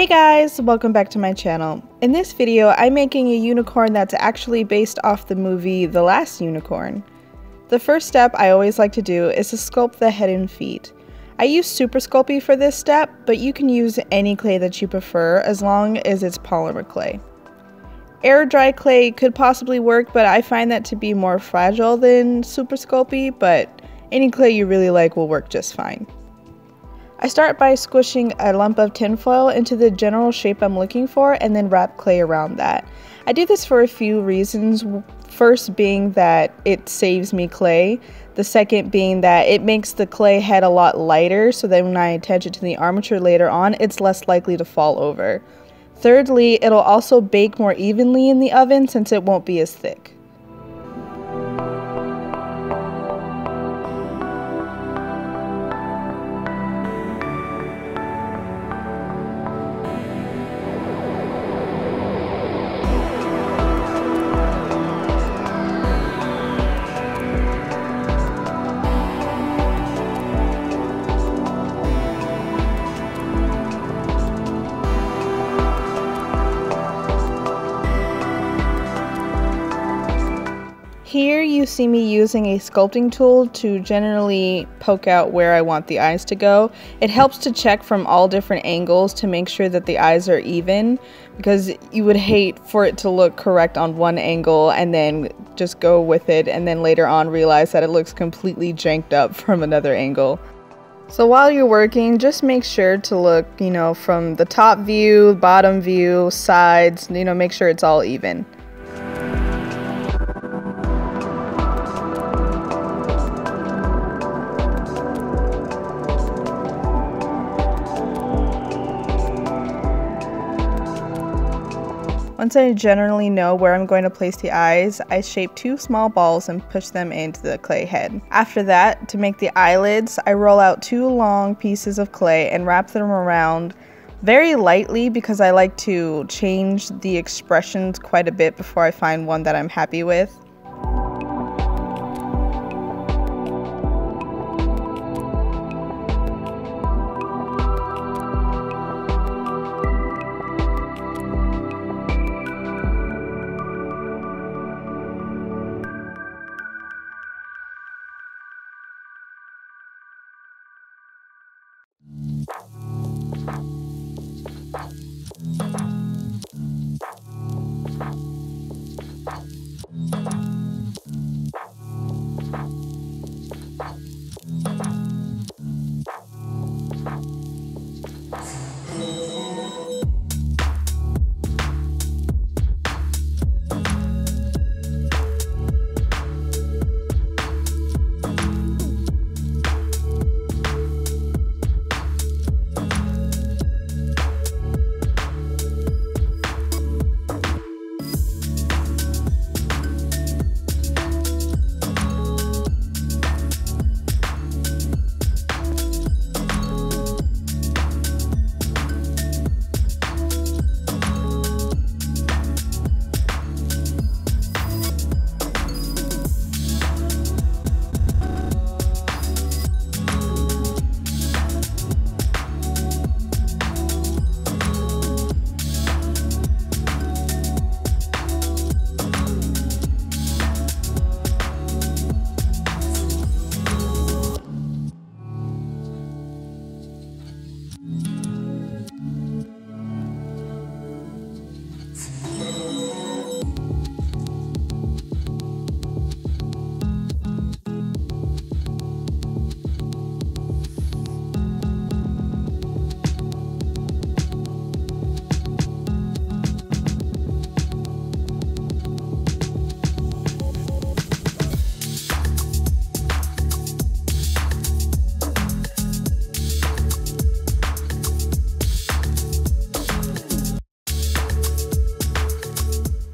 Hey guys, welcome back to my channel. In this video, I'm making a unicorn that's actually based off the movie The Last Unicorn. The first step I always like to do is to sculpt the head and feet. I use Super Sculpey for this step, but you can use any clay that you prefer as long as it's polymer clay. Air dry clay could possibly work, but I find that to be more fragile than Super Sculpey, but any clay you really like will work just fine. I start by squishing a lump of tinfoil into the general shape I'm looking for and then wrap clay around that. I do this for a few reasons, first being that it saves me clay, the second being that it makes the clay head a lot lighter so that when I attach it to the armature later on, it's less likely to fall over. Thirdly, it'll also bake more evenly in the oven since it won't be as thick. Here you see me using a sculpting tool to generally poke out where I want the eyes to go. It helps to check from all different angles to make sure that the eyes are even, because you would hate for it to look correct on one angle and then just go with it and then later on realize that it looks completely janked up from another angle. So while you're working, just make sure to look, from the top view, bottom view, sides, make sure it's all even. Once I generally know where I'm going to place the eyes, I shape two small balls and push them into the clay head. After that, to make the eyelids, I roll out two long pieces of clay and wrap them around very lightly because I like to change the expressions quite a bit before I find one that I'm happy with.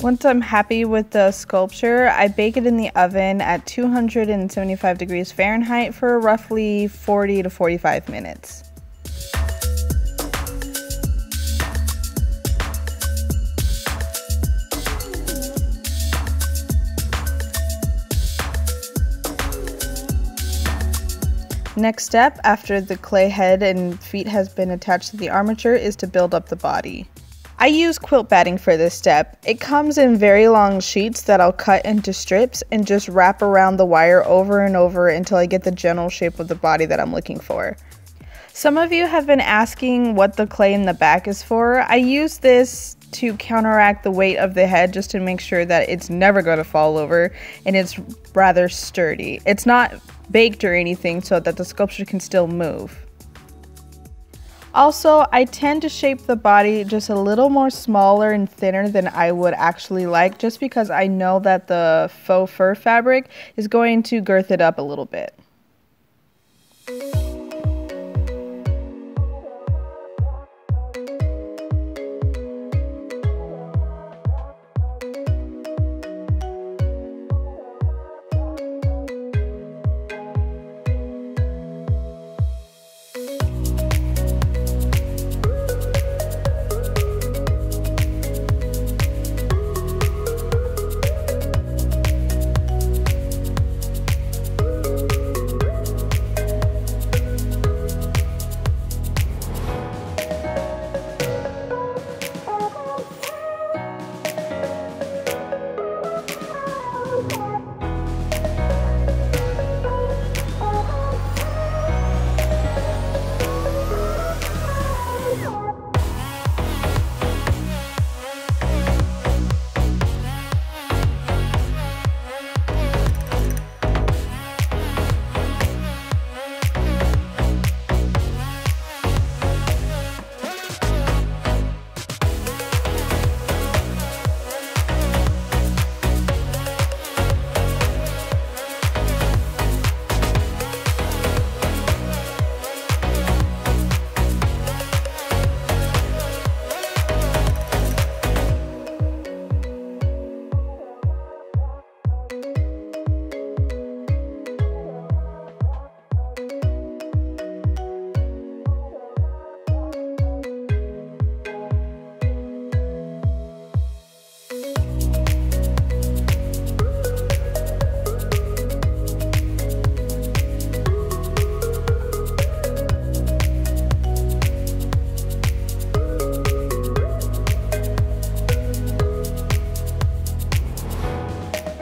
Once I'm happy with the sculpture, I bake it in the oven at 275 degrees Fahrenheit for roughly 40 to 45 minutes. Next step, after the clay head and feet has been attached to the armature, is to build up the body. I use quilt batting for this step. It comes in very long sheets that I'll cut into strips and just wrap around the wire over and over until I get the general shape of the body that I'm looking for. Some of you have been asking what the clay in the back is for. I use this to counteract the weight of the head just to make sure that it's never going to fall over and it's rather sturdy. It's not baked or anything so that the sculpture can still move. Also, I tend to shape the body just a little more smaller and thinner than I would actually like, just because I know that the faux fur fabric is going to girth it up a little bit.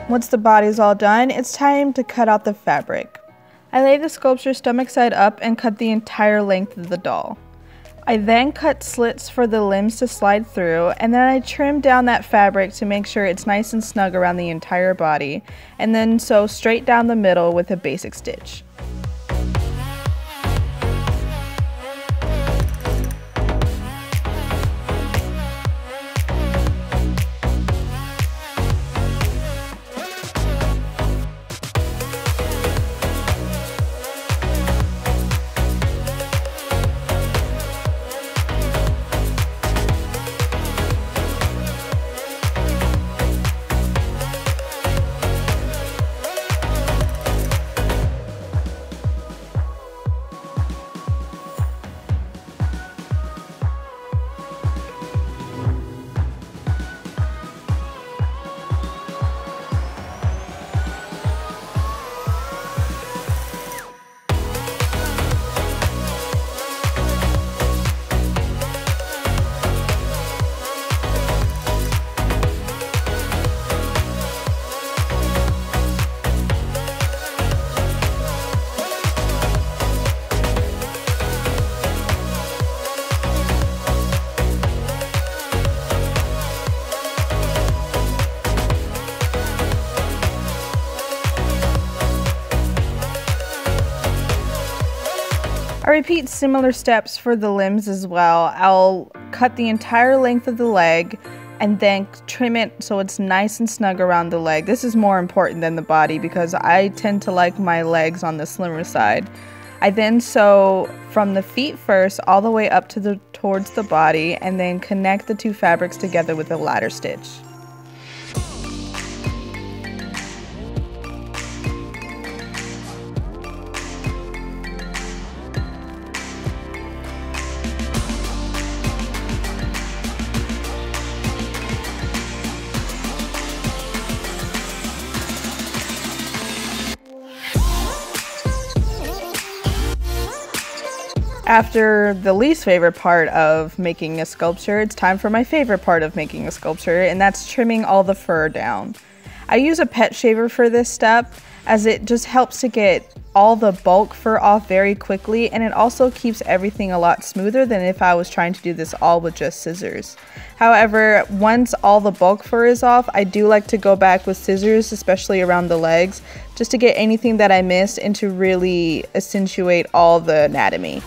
Once the body's all done, it's time to cut out the fabric. I lay the sculpture stomach side up and cut the entire length of the doll. I then cut slits for the limbs to slide through, and then I trim down that fabric to make sure it's nice and snug around the entire body, and then sew straight down the middle with a basic stitch. I repeat similar steps for the limbs as well. I'll cut the entire length of the leg and then trim it so it's nice and snug around the leg. This is more important than the body because I tend to like my legs on the slimmer side. I then sew from the feet first all the way up to towards the body and then connect the two fabrics together with a ladder stitch. After the least favorite part of making a sculpture, it's time for my favorite part of making a sculpture, and that's trimming all the fur down. I use a pet shaver for this step, as it just helps to get all the bulk fur off very quickly, and it also keeps everything a lot smoother than if I was trying to do this all with just scissors. However, once all the bulk fur is off, I do like to go back with scissors, especially around the legs, just to get anything that I missed and to really accentuate all the anatomy.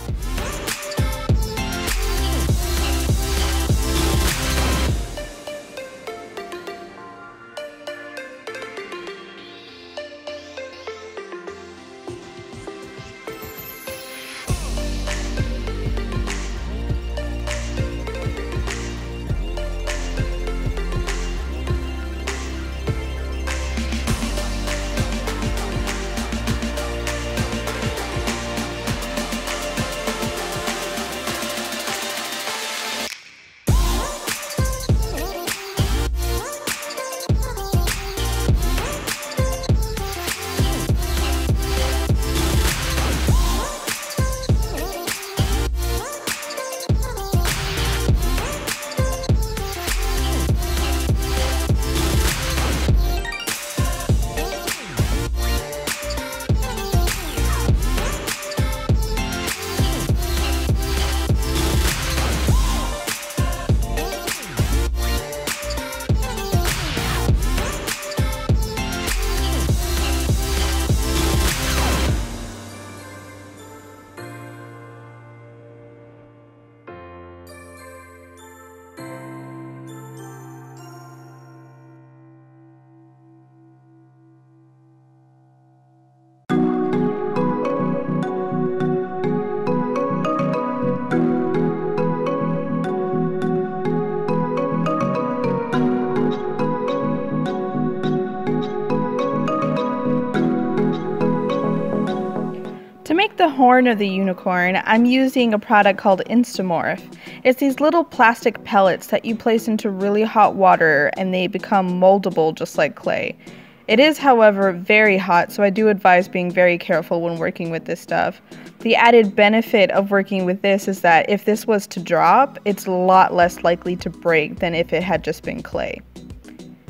To make the horn of the unicorn, I'm using a product called Instamorph. It's these little plastic pellets that you place into really hot water and they become moldable just like clay. It is, however, very hot, so I do advise being very careful when working with this stuff. The added benefit of working with this is that if this was to drop, it's a lot less likely to break than if it had just been clay.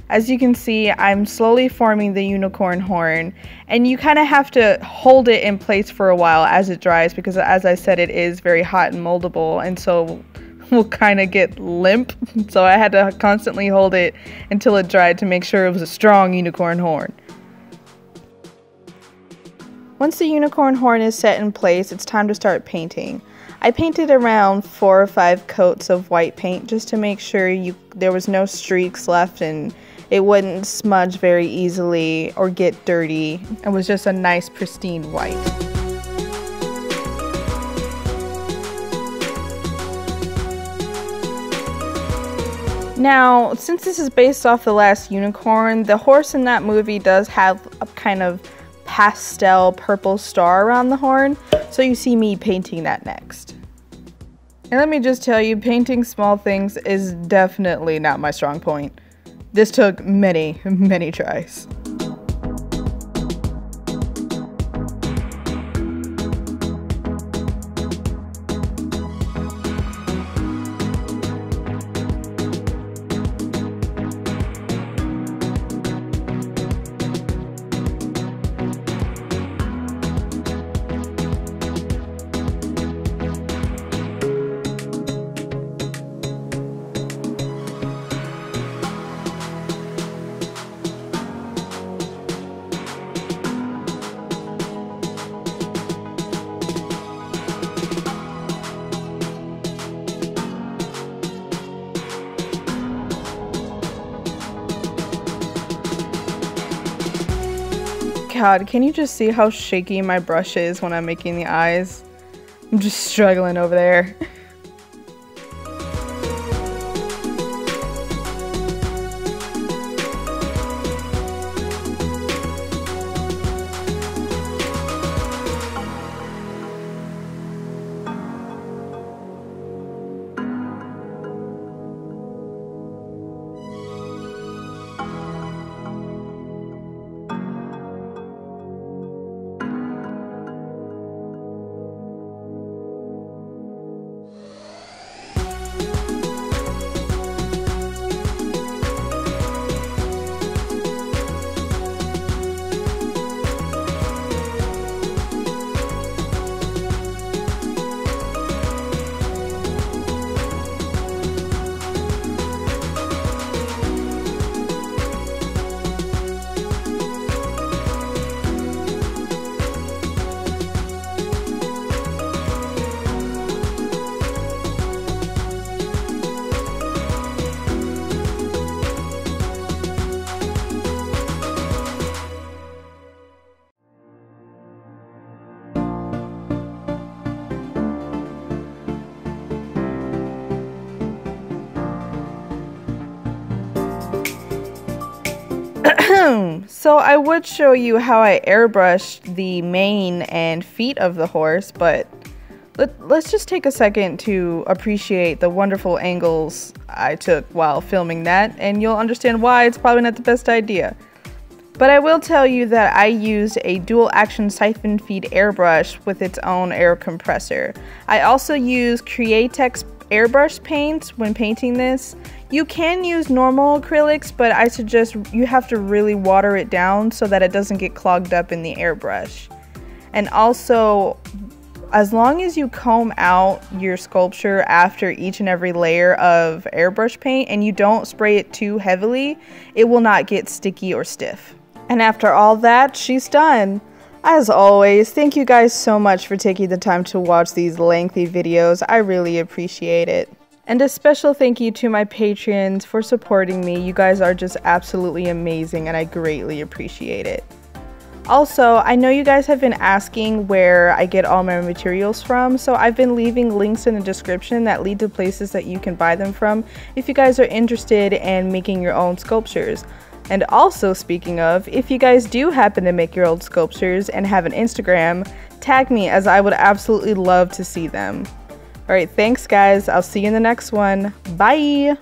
As you can see, I'm slowly forming the unicorn horn, and you kind of have to hold it in place for a while as it dries because, as I said, it is very hot and moldable, and so will kind of get limp. So I had to constantly hold it until it dried to make sure it was a strong unicorn horn. Once the unicorn horn is set in place, it's time to start painting. I painted around 4 or 5 coats of white paint just to make sure there was no streaks left and it wouldn't smudge very easily or get dirty. It was just a nice pristine white. Now, since this is based off The Last Unicorn, the horse in that movie does have a kind of pastel purple star around the horn, so you see me painting that next. And let me just tell you, painting small things is definitely not my strong point. This took many, many tries. God, can you just see how shaky my brush is when I'm making the eyes? I'm just struggling over there. So I would show you how I airbrushed the mane and feet of the horse, but let's just take a second to appreciate the wonderful angles I took while filming that, and you'll understand why it's probably not the best idea. But I will tell you that I used a dual action siphon feed airbrush with its own air compressor. I also used Acrylic airbrush paint when painting this. You can use normal acrylics, but I suggest you have to really water it down so that it doesn't get clogged up in the airbrush. And also, as long as you comb out your sculpture after each and every layer of airbrush paint and you don't spray it too heavily, it will not get sticky or stiff. And after all that, she's done. As always, thank you guys so much for taking the time to watch these lengthy videos. I really appreciate it. And a special thank you to my patrons for supporting me. You guys are just absolutely amazing and I greatly appreciate it. Also, I know you guys have been asking where I get all my materials from, so I've been leaving links in the description that lead to places that you can buy them from if you guys are interested in making your own sculptures. And also, speaking of, if you guys do happen to make your own sculptures and have an Instagram, tag me as I would absolutely love to see them. Alright, thanks guys. I'll see you in the next one. Bye!